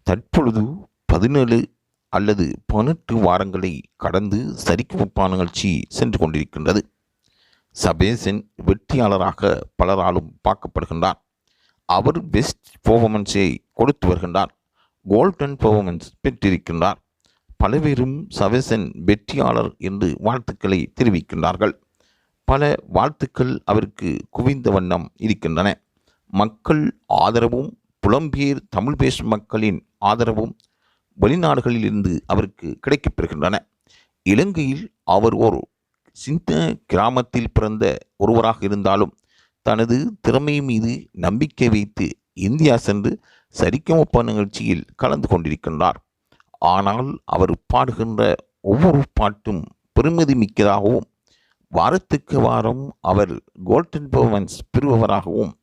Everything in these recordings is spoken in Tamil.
தற்பொழுது 17 அல்லது 18 வாரங்களை கடந்து சரிகமபா நிகழ்ச்சி சென்று கொண்டிருக்கின்றது. சபேசன் வெற்றியாளராக பலராலும் பார்க்கப்படுகின்றார். அவர் பெஸ்ட் பெர்ஃபார்மன்ஸை கொடுத்து வருகின்றார். கோல்டன் பெர்ஃபார்மன்ஸ் பெற்றிருக்கின்றார். பலவேரும் சபேசன் வெற்றியாளர் என்று வாழ்த்துக்களை தெரிவிக்கின்றார்கள். பல வாழ்த்துக்கள் அவருக்கு குவிந்த வண்ணம் இருக்கின்றன. மக்கள் ஆதரவும் புலம்பெயர் தமிழ் பேசும் மக்களின் ஆதரவும் வெளிநாடுகளில் இருந்து அவருக்கு கிடைக்கப்பெறுகின்றன. இலங்கையில் அவர் ஒரு சின்ன கிராமத்தில் பிறந்த ஒருவராக இருந்தாலும் தனது திறமை மீது நம்பிக்கை வைத்து இந்தியா சென்று சரிகமபா நிகழ்ச்சியில் கலந்து கொண்டிருக்கின்றார். ஆனால் அவர் பாடுகின்ற ஒவ்வொரு பாட்டும் பெருமதி மிக்கதாகவும் வாரத்துக்கு வாரம் அவர் கோல்டன் பெர்ஃபார்மன்ஸ் பெறுபவராகவும்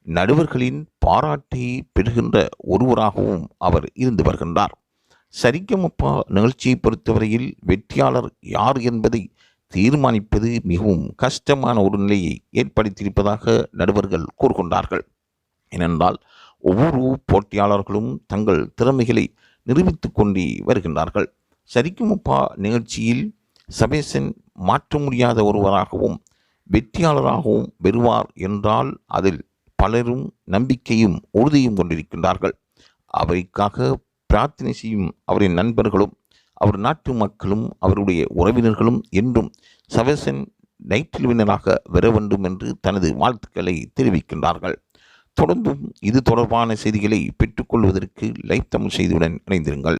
நடுவர்களின் பாராட்டை பெறுகின்ற ஒருவராகவும் அவர் இருந்து வருகின்றார். சரிகமபா நிகழ்ச்சியை பொறுத்தவரையில் வெற்றியாளர் யார் என்பதை தீர்மானிப்பது மிகவும் கஷ்டமான ஒரு நிலையை ஏற்படுத்தியிருப்பதாக நடுவர்கள் கூறுகின்றார்கள். ஏனென்றால் ஒவ்வொரு போட்டியாளர்களும் தங்கள் திறமைகளை நிரூபித்து கொண்டே வருகின்றார்கள். சரிகமபா நிகழ்ச்சியில் சபேசன் மாற்ற முடியாத ஒருவராகவும் வெற்றியாளராகவும் வருவார் என்றால் அதில் பலரும் நம்பிக்கையும் உறுதியும் கொண்டிருக்கின்றார்கள். அவருக்காக பிரார்த்தனை செய்யும் அவரின் நண்பர்களும் அவர் நாட்டு மக்களும் அவருடைய உறவினர்களும் என்றும் சபேசன் டைட்டில் வின்னராக வர வேண்டும் என்று தனது வாழ்த்துக்களை தெரிவிக்கின்றார்கள். தொடர்ந்தும் இது தொடர்பான செய்திகளை பெற்றுக்கொள்வதற்கு லைவ் தமிழ் செய்தியுடன் இணைந்திருங்கள்.